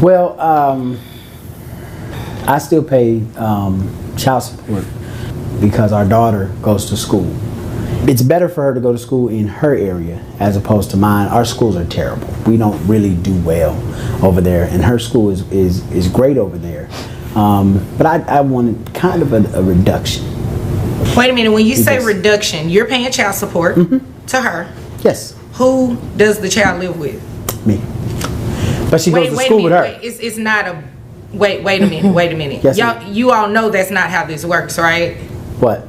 Well, I still pay child support because our daughter goes to school. It's better for her to go to school in her area as opposed to mine. Our schools are terrible. We don't really do well over there, and her school is great over there. But I wanted kind of a reduction. Wait a minute, when you say reduction, you're paying child support to her. Yes. Who does the child live with? Me. But she goes to school with her. It's not a, wait a minute. Yes, you all know that's not how this works, right? What?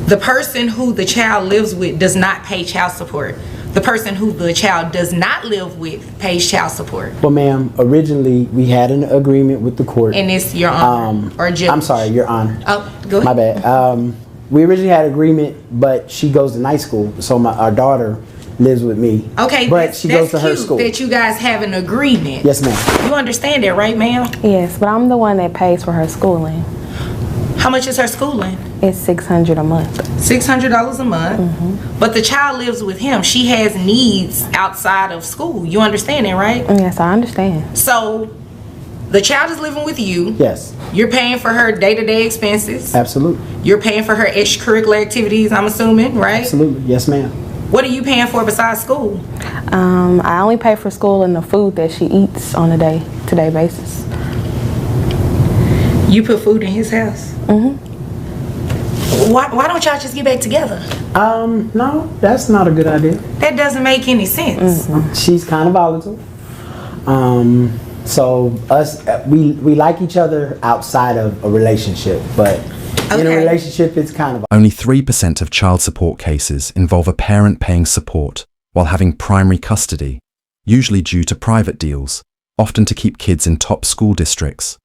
The person who the child lives with does not pay child support. The person who the child does not live with pays child support. Well, ma'am, originally we had an agreement with the court. And it's your honor or judge. I'm sorry, your honor. Oh, go ahead. My bad. We originally had an agreement, but she goes to night school, so our daughter lives with me. Okay, but she goes to her school. That you guys have an agreement. Yes, ma'am. You understand that, right, ma'am? Yes, but I'm the one that pays for her schooling. How much is her schooling? It's $600 a month. $600 a month. But the child lives with him. She has needs outside of school. You understand that, right? Yes, I understand. So the child is living with you. Yes. You're paying for her day-to-day expenses. Absolutely. You're paying for her extracurricular activities, I'm assuming, right? Absolutely. Yes, ma'am. What are you paying for besides school? I only pay for school and the food that she eats on a day-to-day basis. You put food in his house? Why don't y'all just get back together? No, that's not a good idea. That doesn't make any sense. She's kind of volatile. So we like each other outside of a relationship, but in a relationship it's kind of... Only 3% of child support cases involve a parent paying support while having primary custody, usually due to private deals, often to keep kids in top school districts.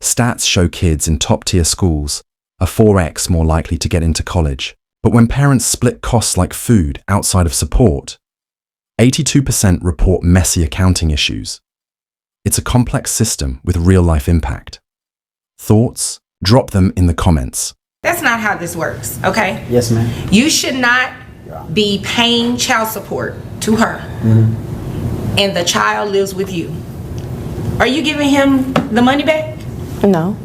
Stats show kids in top-tier schools are 4x more likely to get into college. But when parents split costs like food outside of support, 82% report messy accounting issues. It's a complex system with real-life impact. Thoughts? Drop them in the comments. That's not how this works, okay? Yes, ma'am. You should not be paying child support to her, and the child lives with you. Are you giving him the money back? No.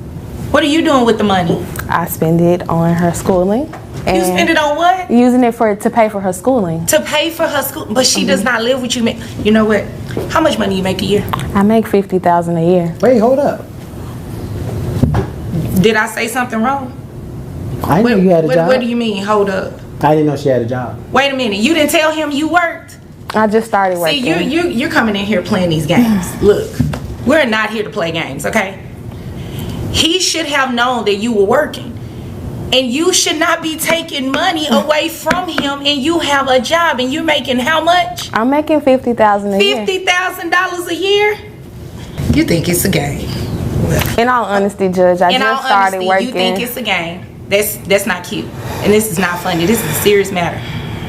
What are you doing with the money? I spend it on her schooling. And You spend it on what? using it to pay for her schooling. To pay for her school, but she does not live with you. You know what? How much money you make a year? I make $50,000 a year. Wait, hold up. Did I say something wrong? I didn't know you had a job. What do you mean, hold up? I didn't know she had a job. Wait a minute, you didn't tell him you worked? I just started working. See, you're coming in here playing these games. Look, we're not here to play games, okay? He should have known that you were working. And you should not be taking money away from him, and you have a job, and you're making how much? I'm making $50,000 a year. $50,000 a year? You think it's a game. In all honesty, Judge, I just started working. You think it's a game. That's not cute. And this is not funny. This is a serious matter.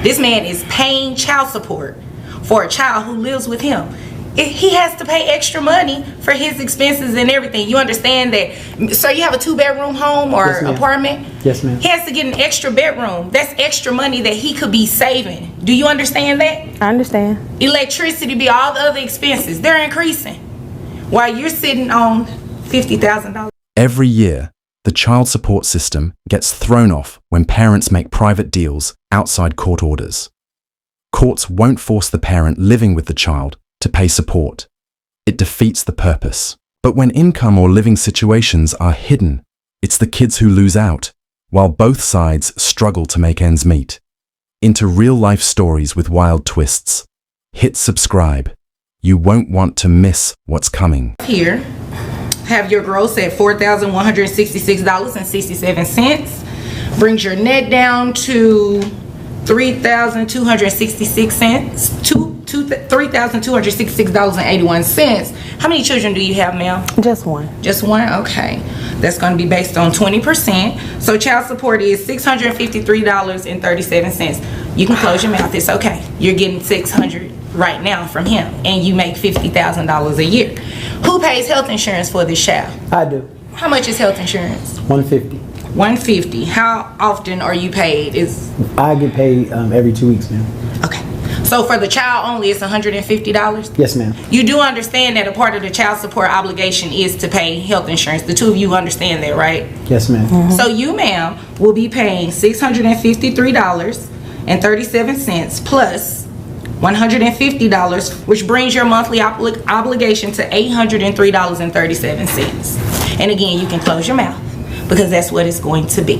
This man is paying child support for a child who lives with him. He has to pay extra money for his expenses and everything. You understand that? So you have a 2-bedroom home or apartment? Yes, ma'am. He has to get an extra bedroom. That's extra money that he could be saving. Do you understand that? I understand. Electricity bill, all the other expenses, they're increasing. While you're sitting on $50,000. Every year, the child support system gets thrown off when parents make private deals outside court orders. Courts won't force the parent living with the child to pay support. It defeats the purpose. But when income or living situations are hidden, it's the kids who lose out, while both sides struggle to make ends meet. Into real-life stories with wild twists. Hit subscribe. You won't want to miss what's coming. Here, have your gross at $4,166.67. Brings your net down to $3,266.81. How many children do you have, ma'am? Just one. Just one? Okay. That's going to be based on 20%. So child support is $653.37. You can close your mouth. It's okay. You're getting $600 right now from him, and you make $50,000 a year. Who pays health insurance for this child? I do. How much is health insurance? $150. $150. How often are you paid? I get paid every 2 weeks, ma'am. Okay. So for the child only, it's $150? Yes, ma'am. You do understand that a part of the child support obligation is to pay health insurance. The two of you understand that, right? Yes, ma'am. So you, ma'am, will be paying $653.37 plus $150, which brings your monthly obligation to $803.37. And again, you can close your mouth because that's what it's going to be.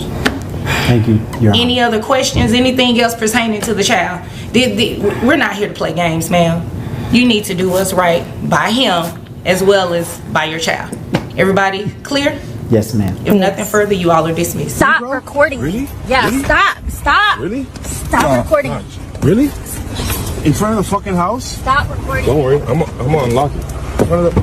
Thank you, Your Honor. Any other questions? Anything else pertaining to the child? We're not here to play games, ma'am. You need to do what's right by him as well as by your child. Everybody clear? Yes, ma'am. If nothing further, you all are dismissed. Stop recording. Really? Yeah, Really? stop. Really? Stop recording. Really? In front of the fucking house? Stop recording. Don't worry, I'm gonna unlock it. In front of the...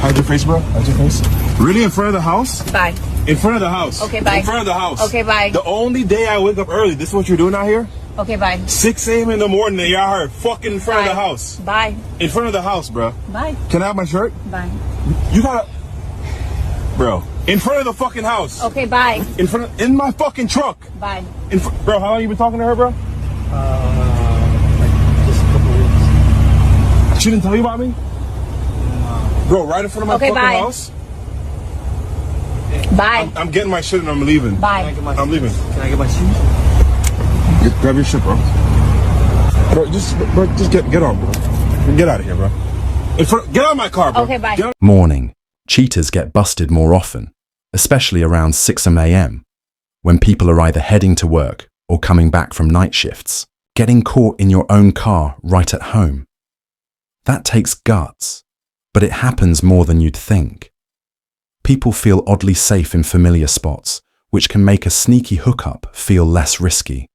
Hide your face, bro. Hide your face. Really? In front of the house? Bye. In front of the house. Okay, bye. In front of the house. Okay, bye. The only day I wake up early, this is what you're doing out here? Okay, bye. 6 a.m. in the morning, and y'all are fucking in front of the Bye. house. Bye. In front of the house, bro. Bye. Can I have my shirt? Bye. You gotta... Bro. In front of the fucking house. Okay, bye. In my fucking truck. Bye. Bro, how long you been talking to her, bro? Just a couple weeks. She didn't tell you about me? Bro, right in front of my Okay, fucking bye. house? Bye. I'm getting my shit and I'm leaving. Bye. I'm leaving. Can I get my shoes? Grab your shit, bro. Bro, just get on, bro. Get out of here, bro. Get out of my car, bro. Okay, bye. Get out- Morning. Cheaters get busted more often, especially around 6 a.m., when people are either heading to work or coming back from night shifts, getting caught in your own car right at home. That takes guts, but it happens more than you'd think. People feel oddly safe in familiar spots, which can make a sneaky hookup feel less risky.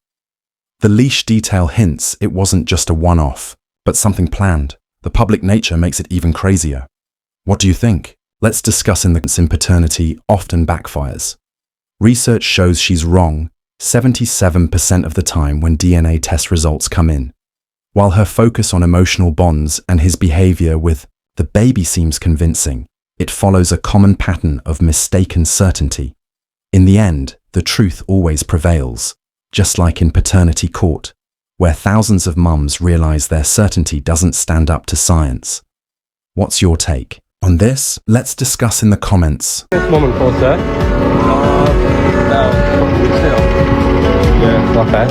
The leash detail hints it wasn't just a one-off, but something planned. The public nature makes it even crazier. What do you think? Let's discuss in paternity often backfires. Research shows she's wrong 77% of the time when DNA test results come in. While her focus on emotional bonds and his behavior with the baby seems convincing, it follows a common pattern of mistaken certainty. In the end, the truth always prevails, just like in paternity court, where thousands of mums realize their certainty doesn't stand up to science. What's your take? On this, let's discuss in the comments. This woman called, sir? No, yeah. Okay.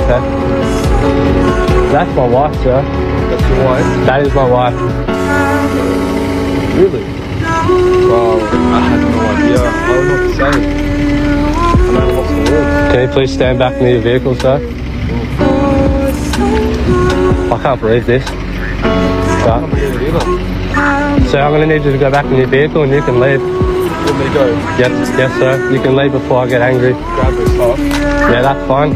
That's my wife, sir. That's your wife? That is my wife. Really? Well, I had no idea. I don't know what to say. I'm at a loss for words. Can you please stand back near your vehicle, sir? I can't believe this. I can't believe it either. So I'm going to need you to go back in your vehicle and you can leave. Let me go. Yes, sir. You can leave before I get angry. Grab this off. Yeah, that's fine.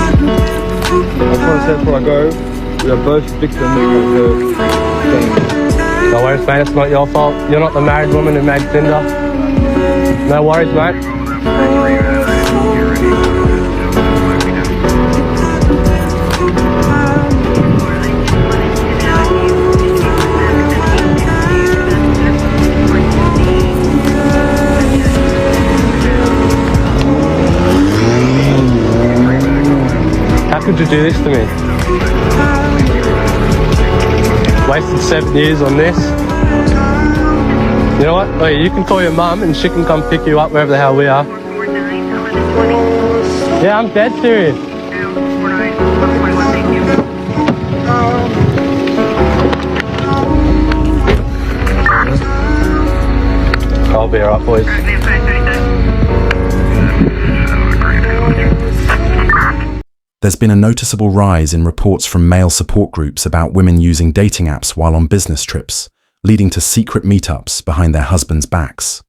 I just want to say before I go, we are both victims of her thing. No worries, mate. It's not your fault. You're not the married woman who made Tinder. No worries, mate. How could you do this to me? Wasted 7 years on this. You know what? Oh, yeah, you can call your mum and she can come pick you up wherever the hell we are. Yeah, I'm dead serious. I'll be alright, boys. There's been a noticeable rise in reports from male support groups about women using dating apps while on business trips, leading to secret meetups behind their husbands' backs.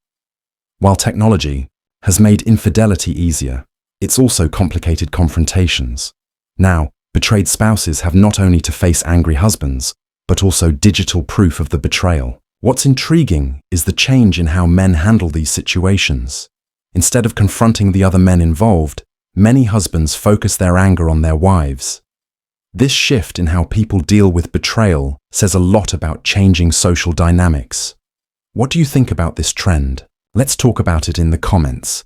While technology has made infidelity easier, it's also complicated confrontations. Now, betrayed spouses have not only to face angry husbands, but also digital proof of the betrayal. What's intriguing is the change in how men handle these situations. Instead of confronting the other men involved, many husbands focus their anger on their wives. This shift in how people deal with betrayal says a lot about changing social dynamics. What do you think about this trend? Let's talk about it in the comments.